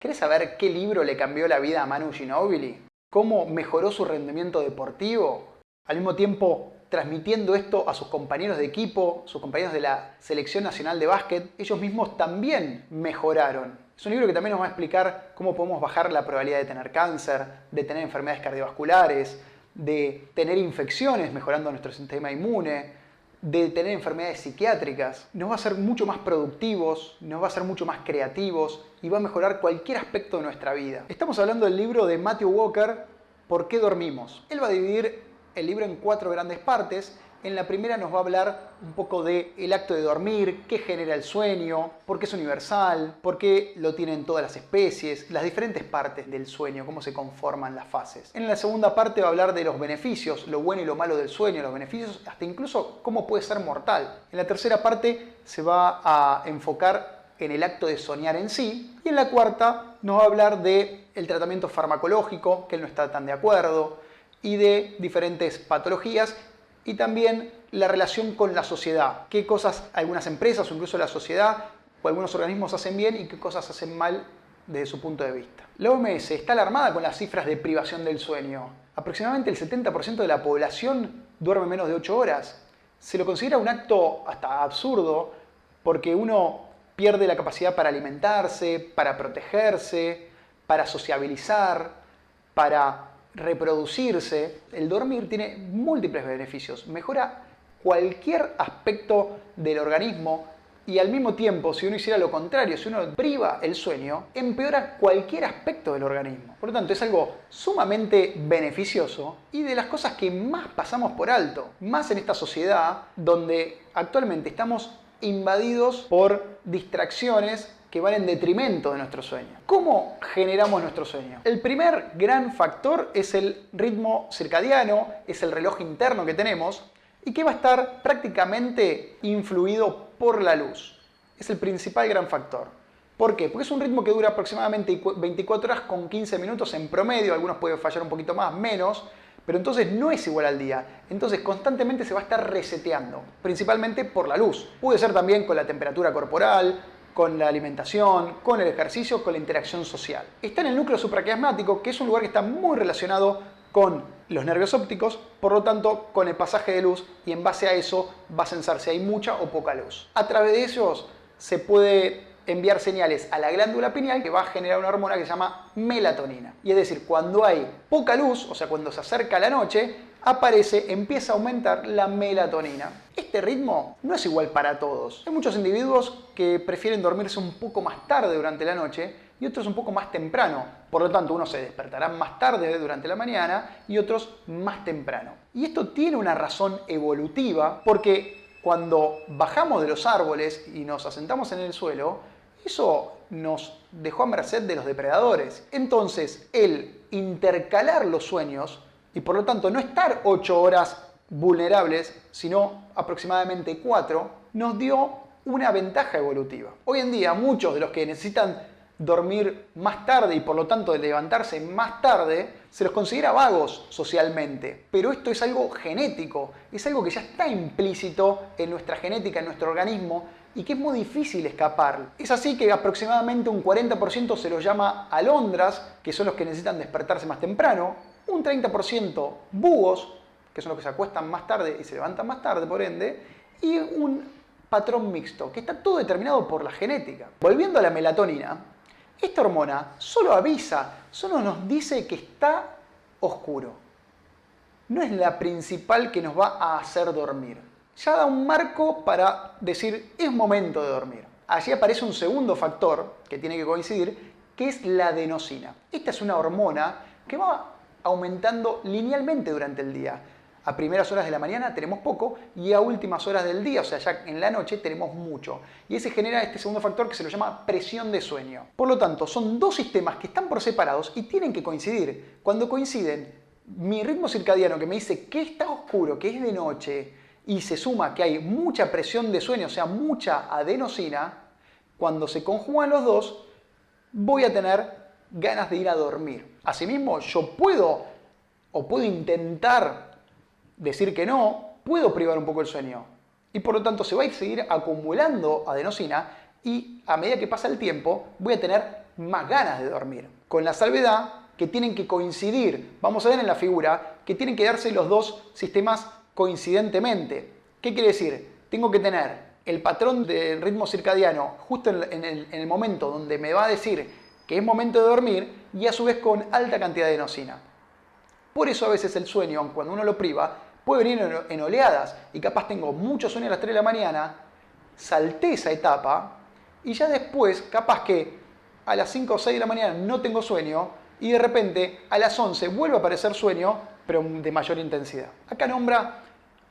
¿Querés saber qué libro le cambió la vida a Manu Ginóbili? ¿Cómo mejoró su rendimiento deportivo? Al mismo tiempo, transmitiendo esto a sus compañeros de equipo, sus compañeros de la Selección Nacional de Básquet, ellos mismos también mejoraron. Es un libro que también nos va a explicar cómo podemos bajar la probabilidad de tener cáncer, de tener enfermedades cardiovasculares, de tener infecciones mejorando nuestro sistema inmune, de tener enfermedades psiquiátricas. Nos va a hacer mucho más productivos, nos va a hacer mucho más creativos y va a mejorar cualquier aspecto de nuestra vida. Estamos hablando del libro de Matthew Walker, ¿Por qué dormimos? Él va a dividir el libro en 4 grandes partes. En la primera nos va a hablar un poco del acto de dormir, qué genera el sueño, por qué es universal, por qué lo tienen todas las especies, las diferentes partes del sueño, cómo se conforman las fases. En la segunda parte va a hablar de los beneficios, lo bueno y lo malo del sueño, los beneficios, hasta incluso cómo puede ser mortal. En la tercera parte se va a enfocar en el acto de soñar en sí, y en la cuarta nos va a hablar del tratamiento farmacológico, que él no está tan de acuerdo, y de diferentes patologías, y también la relación con la sociedad. Qué cosas algunas empresas o incluso la sociedad o algunos organismos hacen bien y qué cosas hacen mal desde su punto de vista. La OMS está alarmada con las cifras de privación del sueño. Aproximadamente el 70% de la población duerme menos de 8 horas. Se lo considera un acto hasta absurdo porque uno pierde la capacidad para alimentarse, para protegerse, para sociabilizar, para reproducirse. El dormir tiene múltiples beneficios, mejora cualquier aspecto del organismo y al mismo tiempo, si uno hiciera lo contrario, si uno priva el sueño, empeora cualquier aspecto del organismo. Por lo tanto, es algo sumamente beneficioso y de las cosas que más pasamos por alto, más en esta sociedad donde actualmente estamos invadidos por distracciones que van en detrimento de nuestro sueño. ¿Cómo generamos nuestro sueño? El primer gran factor es el ritmo circadiano, es el reloj interno que tenemos y que va a estar prácticamente influido por la luz. Es el principal gran factor. ¿Por qué? Porque es un ritmo que dura aproximadamente 24 horas con 15 minutos en promedio, algunos pueden fallar un poquito más, menos, pero entonces no es igual al día. Entonces constantemente se va a estar reseteando, principalmente por la luz. Puede ser también con la temperatura corporal, con la alimentación, con el ejercicio, con la interacción social. Está en el núcleo supraquiasmático, que es un lugar que está muy relacionado con los nervios ópticos, por lo tanto con el pasaje de luz, y en base a eso va a censar si hay mucha o poca luz. A través de ellos se puede enviar señales a la glándula pineal que va a generar una hormona que se llama melatonina. Y es decir, cuando hay poca luz, o sea cuando se acerca la noche, empieza a aumentar la melatonina. Este ritmo no es igual para todos. Hay muchos individuos que prefieren dormirse un poco más tarde durante la noche y otros un poco más temprano. Por lo tanto, unos se despertarán más tarde durante la mañana y otros más temprano. Y esto tiene una razón evolutiva porque cuando bajamos de los árboles y nos asentamos en el suelo, eso nos dejó a merced de los depredadores. Entonces, el intercalar los sueños y por lo tanto no estar 8 horas vulnerables, sino aproximadamente 4, nos dio una ventaja evolutiva. Hoy en día muchos de los que necesitan dormir más tarde y por lo tanto levantarse más tarde, se los considera vagos socialmente. Pero esto es algo genético, es algo que ya está implícito en nuestra genética, en nuestro organismo, y que es muy difícil escapar. Es así que aproximadamente un 40% se los llama alondras, que son los que necesitan despertarse más temprano, un 30% búhos, que son los que se acuestan más tarde y se levantan más tarde, por ende, y un patrón mixto, que está todo determinado por la genética. Volviendo a la melatonina, esta hormona solo avisa, solo nos dice que está oscuro. No es la principal que nos va a hacer dormir. Ya da un marco para decir, es momento de dormir. Allí aparece un segundo factor que tiene que coincidir, que es la adenosina. Esta es una hormona que va aumentando linealmente durante el día. A primeras horas de la mañana tenemos poco y a últimas horas del día, o sea, ya en la noche tenemos mucho. Y ese genera este segundo factor que se lo llama presión de sueño. Por lo tanto, son dos sistemas que están por separados y tienen que coincidir. Cuando coinciden, mi ritmo circadiano que me dice que está oscuro, que es de noche, y se suma que hay mucha presión de sueño, o sea, mucha adenosina, cuando se conjugan los dos, voy a tener ganas de ir a dormir. Asimismo, yo puedo intentar decir que no, puedo privar un poco el sueño. Y por lo tanto se va a seguir acumulando adenosina y a medida que pasa el tiempo voy a tener más ganas de dormir. Con la salvedad que tienen que coincidir, vamos a ver en la figura, que tienen que darse los dos sistemas coincidentemente. ¿Qué quiere decir? Tengo que tener el patrón del ritmo circadiano justo en el momento donde me va a decir que es momento de dormir y a su vez con alta cantidad de adenosina. Por eso a veces el sueño, cuando uno lo priva, puede venir en oleadas y capaz tengo mucho sueño a las 3 de la mañana, salté esa etapa y ya después capaz que a las 5 o 6 de la mañana no tengo sueño y de repente a las 11 vuelve a aparecer sueño, pero de mayor intensidad. Acá nombra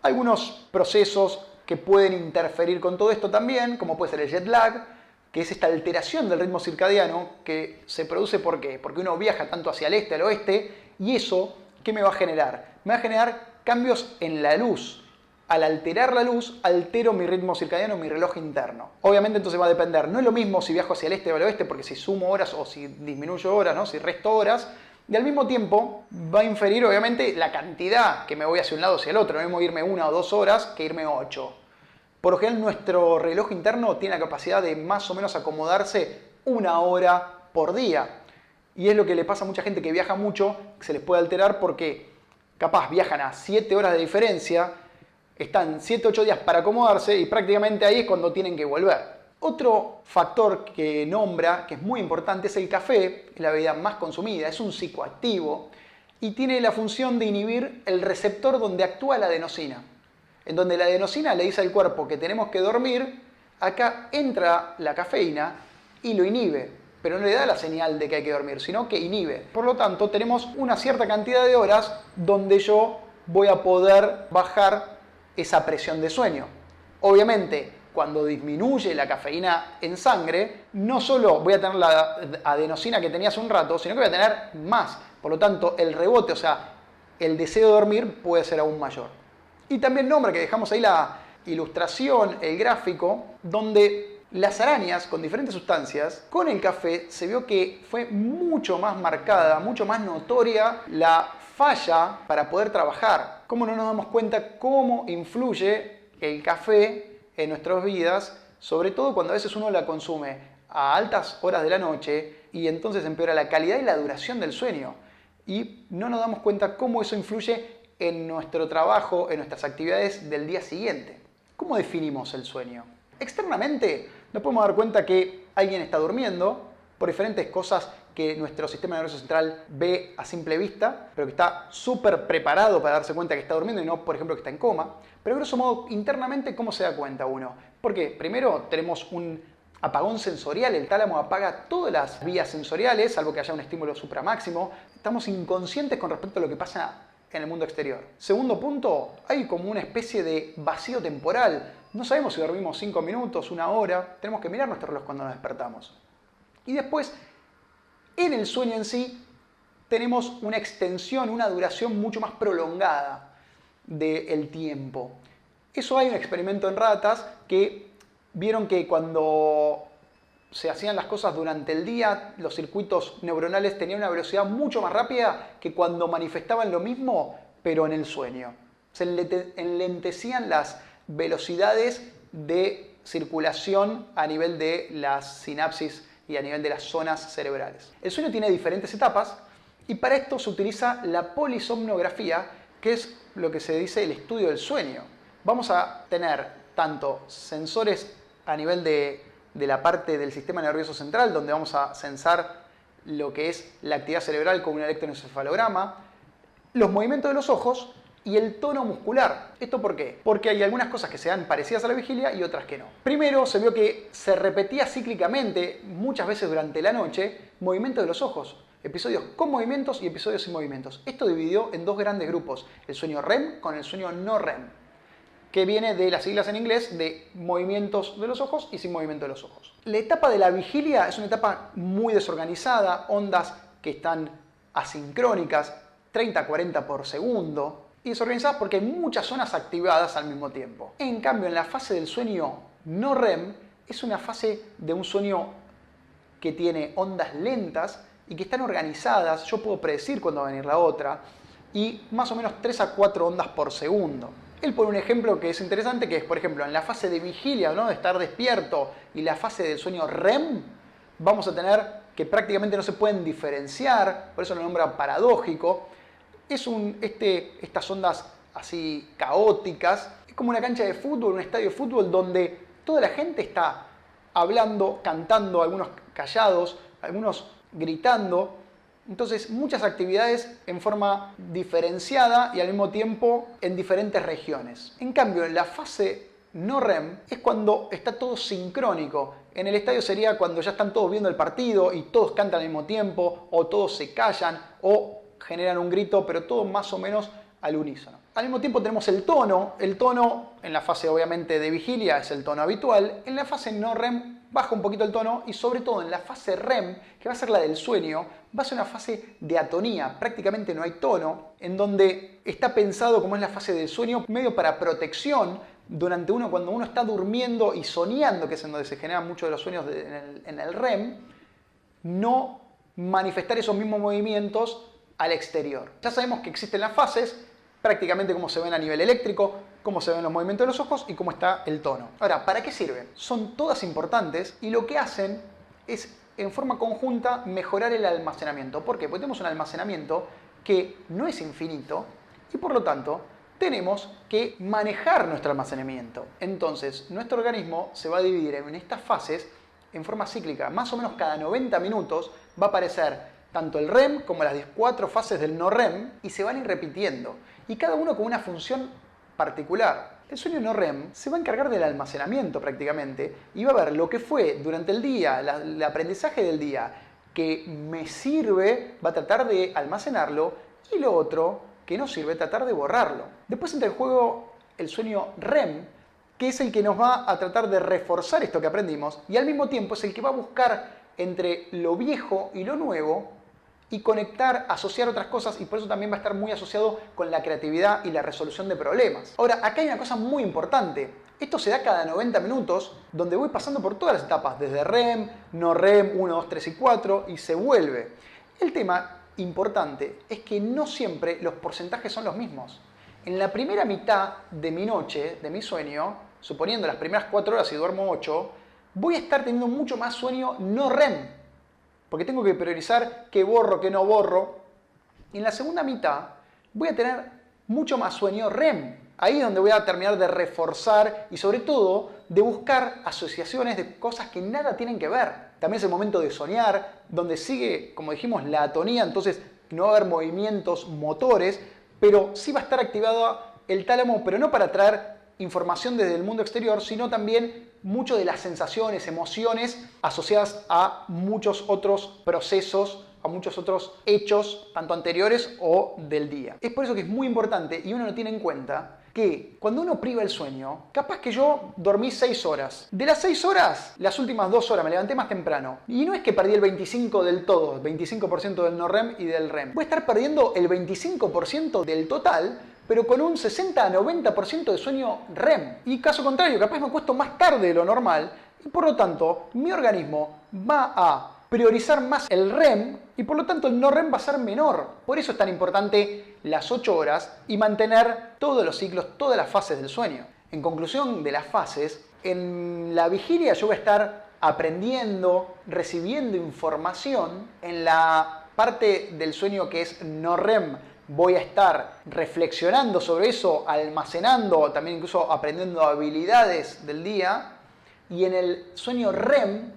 algunos procesos que pueden interferir con todo esto también, como puede ser el jet lag, que es esta alteración del ritmo circadiano que se produce ¿por qué? Porque uno viaja tanto hacia el este, al oeste, y eso, ¿qué me va a generar? Me va a generar cambios en la luz. Al alterar la luz, altero mi ritmo circadiano, mi reloj interno. Obviamente entonces va a depender, no es lo mismo si viajo hacia el este o al oeste, porque si sumo horas o si disminuyo horas, ¿no? Si resto horas, y al mismo tiempo va a inferir obviamente la cantidad que me voy hacia un lado o hacia el otro. No es lo mismo irme 1 o 2 horas que irme 8. Por lo general nuestro reloj interno tiene la capacidad de más o menos acomodarse 1 hora por día. Y es lo que le pasa a mucha gente que viaja mucho, que se les puede alterar porque capaz viajan a 7 horas de diferencia, están 7-8 días para acomodarse y prácticamente ahí es cuando tienen que volver. Otro factor que nombra, que es muy importante, es el café, es la bebida más consumida, es un psicoactivo y tiene la función de inhibir el receptor donde actúa la adenosina. En donde la adenosina le dice al cuerpo que tenemos que dormir, acá entra la cafeína y lo inhibe, pero no le da la señal de que hay que dormir, sino que inhibe. Por lo tanto, tenemos una cierta cantidad de horas donde yo voy a poder bajar esa presión de sueño. Obviamente, cuando disminuye la cafeína en sangre, no solo voy a tener la adenosina que tenía hace un rato, sino que voy a tener más. Por lo tanto, el rebote, o sea, el deseo de dormir puede ser aún mayor. Y también nombra, que dejamos ahí la ilustración, el gráfico, donde las arañas con diferentes sustancias, con el café se vio que fue mucho más marcada, mucho más notoria la falla para poder trabajar. ¿Cómo no nos damos cuenta cómo influye el café en nuestras vidas? Sobre todo cuando a veces uno la consume a altas horas de la noche y entonces empeora la calidad y la duración del sueño. Y no nos damos cuenta cómo eso influye en nuestro trabajo, en nuestras actividades del día siguiente. ¿Cómo definimos el sueño? Externamente nos podemos dar cuenta que alguien está durmiendo por diferentes cosas que nuestro sistema nervioso central ve a simple vista, pero que está súper preparado para darse cuenta que está durmiendo y no, por ejemplo, que está en coma. Pero grosso modo, internamente, ¿cómo se da cuenta uno? Porque primero tenemos un apagón sensorial, el tálamo apaga todas las vías sensoriales, salvo que haya un estímulo supramáximo. Estamos inconscientes con respecto a lo que pasa en el mundo exterior. Segundo punto, hay como una especie de vacío temporal. No sabemos si dormimos 5 minutos, 1 hora, tenemos que mirar nuestro reloj cuando nos despertamos. Y después, en el sueño en sí, tenemos una extensión, una duración mucho más prolongada del tiempo. Eso hay un experimento en ratas que vieron que cuando se hacían las cosas durante el día, los circuitos neuronales tenían una velocidad mucho más rápida que cuando manifestaban lo mismo, pero en el sueño. Se enlentecían las velocidades de circulación a nivel de las sinapsis y a nivel de las zonas cerebrales. El sueño tiene diferentes etapas y para esto se utiliza la polisomnografía, que es lo que se dice el estudio del sueño. Vamos a tener tanto sensores a nivel de la parte del sistema nervioso central, donde vamos a sensar lo que es la actividad cerebral con un electroencefalograma, los movimientos de los ojos y el tono muscular. ¿Esto por qué? Porque hay algunas cosas que se dan parecidas a la vigilia y otras que no. Primero, se vio que se repetía cíclicamente, muchas veces durante la noche, movimiento de los ojos. Episodios con movimientos y episodios sin movimientos. Esto dividió en 2 grandes grupos, el sueño REM con el sueño no REM, que viene de las siglas en inglés de movimientos de los ojos y sin movimiento de los ojos. La etapa de la vigilia es una etapa muy desorganizada, ondas que están asincrónicas, 30-40 por segundo, y desorganizadas porque hay muchas zonas activadas al mismo tiempo. En cambio, en la fase del sueño no REM, es una fase de un sueño que tiene ondas lentas y que están organizadas. Yo puedo predecir cuándo va a venir la otra, y más o menos 3 a 4 ondas por segundo. Él pone un ejemplo que es interesante, que es, por ejemplo, en la fase de vigilia, ¿no?, de estar despierto, y la fase del sueño REM, vamos a tener que prácticamente no se pueden diferenciar, por eso lo nombra paradójico. Estas ondas así caóticas, es como una cancha de fútbol, un estadio de fútbol donde toda la gente está hablando, cantando, algunos callados, algunos gritando. Entonces, muchas actividades en forma diferenciada y al mismo tiempo en diferentes regiones. En cambio, en la fase no REM es cuando está todo sincrónico. En el estadio sería cuando ya están todos viendo el partido y todos cantan al mismo tiempo, o todos se callan, o generan un grito, pero todo más o menos al unísono. Al mismo tiempo tenemos el tono. El tono en la fase obviamente de vigilia es el tono habitual. En la fase no REM baja un poquito el tono y sobre todo en la fase REM, que va a ser la del sueño, va a ser una fase de atonía, prácticamente no hay tono, en donde está pensado como es la fase del sueño, medio para protección cuando uno está durmiendo y soñando, que es en donde se generan muchos de los sueños en el REM, no manifestar esos mismos movimientos al exterior. Ya sabemos que existen las fases, prácticamente cómo se ven a nivel eléctrico, cómo se ven los movimientos de los ojos y cómo está el tono. Ahora, ¿para qué sirven? Son todas importantes y lo que hacen es, en forma conjunta, mejorar el almacenamiento. ¿Por qué? Porque tenemos un almacenamiento que no es infinito y por lo tanto tenemos que manejar nuestro almacenamiento. Entonces, nuestro organismo se va a dividir en estas fases en forma cíclica. Más o menos cada 90 minutos va a aparecer tanto el REM como las 4 fases del no REM y se van a ir repitiendo. Y cada uno con una función particular. El sueño no REM se va a encargar del almacenamiento prácticamente y va a ver lo que fue durante el día, el aprendizaje del día que me sirve, va a tratar de almacenarlo y lo otro que no sirve, tratar de borrarlo. Después entra en juego el sueño REM, que es el que nos va a tratar de reforzar esto que aprendimos y al mismo tiempo es el que va a buscar entre lo viejo y lo nuevo y conectar, asociar otras cosas y por eso también va a estar muy asociado con la creatividad y la resolución de problemas. Ahora, acá hay una cosa muy importante. Esto se da cada 90 minutos, donde voy pasando por todas las etapas, desde REM, no REM, 1, 2, 3 y 4, y se vuelve. El tema importante es que no siempre los porcentajes son los mismos. En la primera mitad de mi noche, de mi sueño, suponiendo las primeras 4 horas y duermo 8, voy a estar teniendo mucho más sueño no REM, porque tengo que priorizar qué borro, qué no borro. Y en la segunda mitad voy a tener mucho más sueño REM. Ahí es donde voy a terminar de reforzar y sobre todo de buscar asociaciones de cosas que nada tienen que ver. También es el momento de soñar, donde sigue, como dijimos, la atonía, entonces no va a haber movimientos motores, pero sí va a estar activado el tálamo, pero no para traer información desde el mundo exterior, sino también mucho de las sensaciones, emociones asociadas a muchos otros procesos, a muchos otros hechos, tanto anteriores o del día. Es por eso que es muy importante y uno no tiene en cuenta que cuando uno priva el sueño, capaz que yo dormí 6 horas. De las 6 horas, las últimas 2 horas me levanté más temprano. Y no es que perdí el 25% del todo, el 25% del no REM y del REM. Voy a estar perdiendo el 25% del total, pero con un 60 a 90% de sueño REM. Y caso contrario, capaz me acuesto más tarde de lo normal y por lo tanto mi organismo va a priorizar más el REM y por lo tanto el no REM va a ser menor. Por eso es tan importante las 8 horas y mantener todos los ciclos, todas las fases del sueño. En conclusión de las fases, en la vigilia yo voy a estar aprendiendo, recibiendo información. En la parte del sueño que es no REM, voy a estar reflexionando sobre eso, almacenando, también incluso aprendiendo habilidades del día. Y en el sueño REM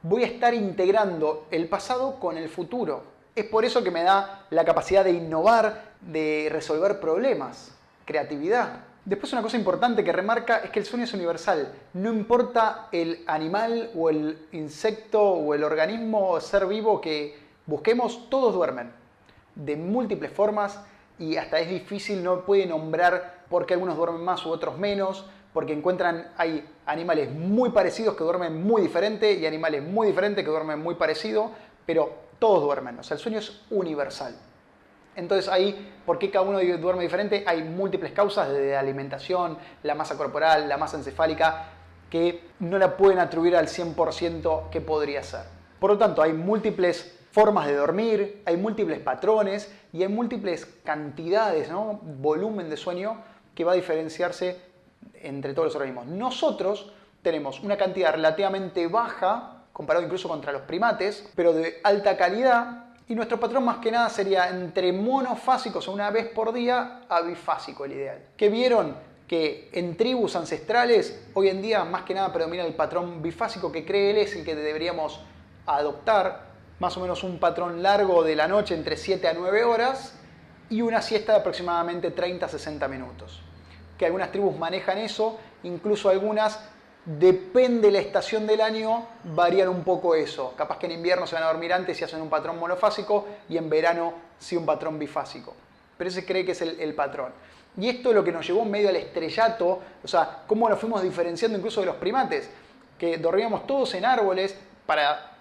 voy a estar integrando el pasado con el futuro. Es por eso que me da la capacidad de innovar, de resolver problemas, creatividad. Después una cosa importante que remarca es que el sueño es universal. No importa el animal o el insecto o el organismo o ser vivo que busquemos, todos duermen de múltiples formas y hasta es difícil, no puede nombrar por qué algunos duermen más u otros menos, porque hay animales muy parecidos que duermen muy diferente y animales muy diferentes que duermen muy parecido, pero todos duermen, o sea, el sueño es universal. Entonces ahí, ¿por qué cada uno duerme diferente? Hay múltiples causas de alimentación, la masa corporal, la masa encefálica, que no la pueden atribuir al 100% que podría ser. Por lo tanto, hay múltiples formas de dormir, hay múltiples patrones y hay múltiples cantidades, ¿no? Volumen de sueño que va a diferenciarse entre todos los organismos. Nosotros tenemos una cantidad relativamente baja comparado incluso contra los primates, pero de alta calidad. Y nuestro patrón más que nada sería entre monofásicos, o una vez por día, a bifásico el ideal. ¿Qué vieron? Que en tribus ancestrales hoy en día más que nada predomina el patrón bifásico, que cree él es el que deberíamos adoptar, más o menos un patrón largo de la noche entre 7 a 9 horas y una siesta de aproximadamente 30 a 60 minutos. Que algunas tribus manejan eso, incluso algunas, depende de la estación del año, varían un poco eso. Capaz que en invierno se van a dormir antes y hacen un patrón monofásico y en verano sí un patrón bifásico. Pero ese cree que es el patrón. Y esto es lo que nos llevó medio al estrellato, o sea, cómo nos fuimos diferenciando incluso de los primates, que dormíamos todos en árboles para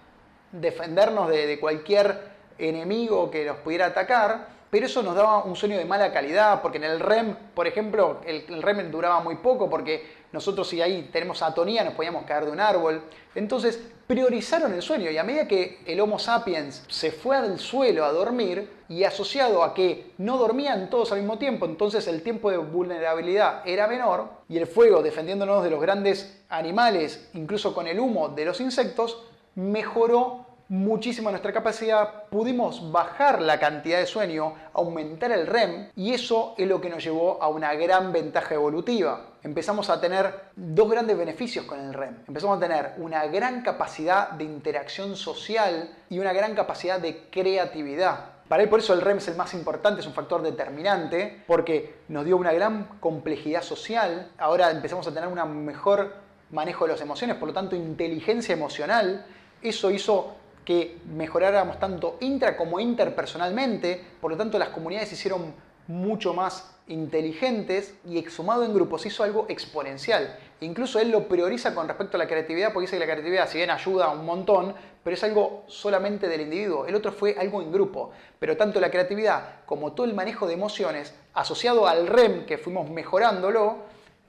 defendernos de cualquier enemigo que nos pudiera atacar, pero eso nos daba un sueño de mala calidad, porque en el REM, por ejemplo, el REM duraba muy poco, porque nosotros si ahí tenemos atonía nos podíamos caer de un árbol. Entonces priorizaron el sueño, y a medida que el Homo sapiens se fue al suelo a dormir, y asociado a que no dormían todos al mismo tiempo, entonces el tiempo de vulnerabilidad era menor, y el fuego defendiéndonos de los grandes animales, incluso con el humo de los insectos, mejoró muchísimo nuestra capacidad, pudimos bajar la cantidad de sueño, aumentar el REM, y eso es lo que nos llevó a una gran ventaja evolutiva. Empezamos a tener dos grandes beneficios con el REM. Empezamos a tener una gran capacidad de interacción social y una gran capacidad de creatividad. Para él por eso el REM es el más importante, es un factor determinante, porque nos dio una gran complejidad social. Ahora empezamos a tener un mejor manejo de las emociones, por lo tanto inteligencia emocional. Eso hizo que mejoráramos tanto intra como interpersonalmente, por lo tanto las comunidades se hicieron mucho más inteligentes y sumado en grupos hizo algo exponencial. Incluso él lo prioriza con respecto a la creatividad, porque dice que la creatividad si bien ayuda un montón, pero es algo solamente del individuo. El otro fue algo en grupo, pero tanto la creatividad como todo el manejo de emociones asociado al REM, que fuimos mejorándolo,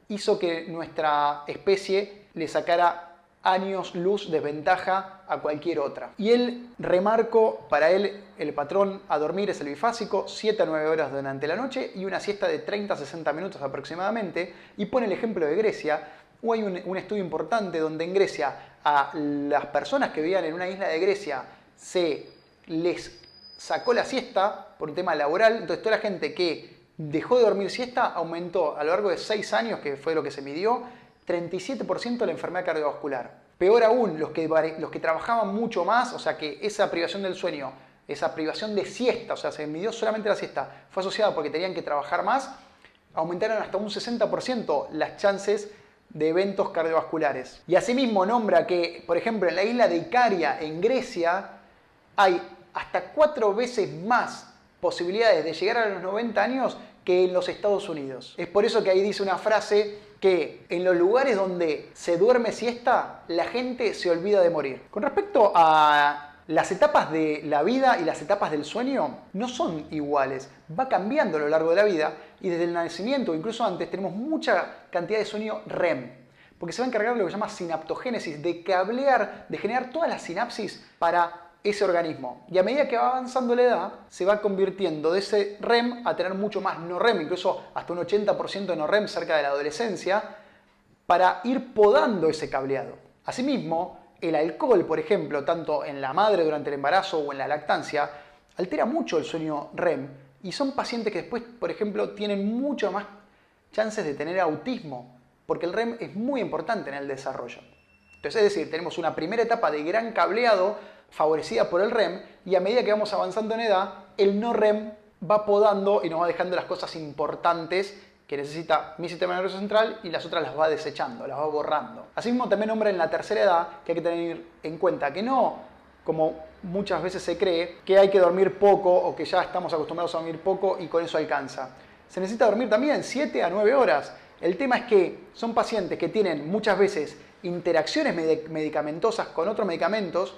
hizo que nuestra especie le sacara años luz de ventaja a cualquier otra. Y él remarcó, para él el patrón a dormir es el bifásico, 7 a 9 horas durante la noche y una siesta de 30 a 60 minutos aproximadamente, y pone el ejemplo de Grecia. Hay un estudio importante donde en Grecia a las personas que vivían en una isla de Grecia se les sacó la siesta por un tema laboral, entonces toda la gente que dejó de dormir siesta aumentó a lo largo de 6 años, que fue lo que se midió, 37% la enfermedad cardiovascular. Peor aún, los que trabajaban mucho más, o sea que esa privación del sueño, esa privación de siesta, o sea, se midió solamente la siesta, fue asociada porque tenían que trabajar más, aumentaron hasta un 60% las chances de eventos cardiovasculares. Y asimismo nombra que, por ejemplo, en la isla de Icaria, en Grecia, hay hasta 4 veces más posibilidades de llegar a los 90 años que en los Estados Unidos. Es por eso que ahí dice una frase que en los lugares donde se duerme siesta, la gente se olvida de morir. Con respecto a las etapas de la vida y las etapas del sueño, no son iguales. Va cambiando a lo largo de la vida y desde el nacimiento, incluso antes, tenemos mucha cantidad de sueño REM. Porque se va a encargar de lo que se llama sinaptogénesis, de cablear, de generar todas las sinapsis para ese organismo. Y a medida que va avanzando la edad, se va convirtiendo de ese REM a tener mucho más no REM, incluso hasta un 80% de no REM cerca de la adolescencia, para ir podando ese cableado. Asimismo, el alcohol, por ejemplo, tanto en la madre durante el embarazo o en la lactancia, altera mucho el sueño REM y son pacientes que después, por ejemplo, tienen mucho más chances de tener autismo, porque el REM es muy importante en el desarrollo. Entonces, es decir, tenemos una primera etapa de gran cableado favorecida por el REM, y a medida que vamos avanzando en edad, el no REM va podando y nos va dejando las cosas importantes que necesita mi sistema nervioso central y las otras las va desechando, las va borrando. Asimismo también nombra en la tercera edad que hay que tener en cuenta que no, como muchas veces se cree, que hay que dormir poco o que ya estamos acostumbrados a dormir poco y con eso alcanza. Se necesita dormir también 7 a 9 horas. El tema es que son pacientes que tienen muchas veces interacciones medicamentosas con otros medicamentos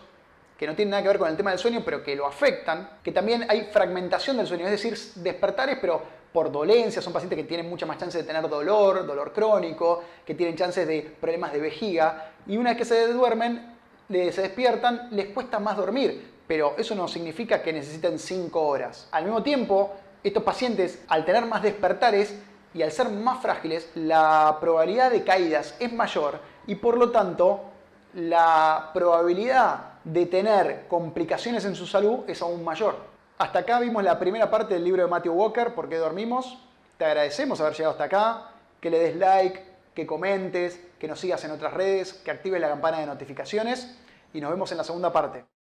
que no tienen nada que ver con el tema del sueño, pero que lo afectan, que también hay fragmentación del sueño, es decir, despertares, pero por dolencias, son pacientes que tienen muchas más chances de tener dolor crónico, que tienen chances de problemas de vejiga, y una vez que se duermen, se despiertan, les cuesta más dormir, pero eso no significa que necesiten 5 horas. Al mismo tiempo, estos pacientes, al tener más despertares y al ser más frágiles, la probabilidad de caídas es mayor, y por lo tanto, la probabilidad de tener complicaciones en su salud es aún mayor. Hasta acá vimos la primera parte del libro de Matthew Walker, ¿Por qué dormimos? Te agradecemos haber llegado hasta acá, que le des like, que comentes, que nos sigas en otras redes, que actives la campana de notificaciones y nos vemos en la segunda parte.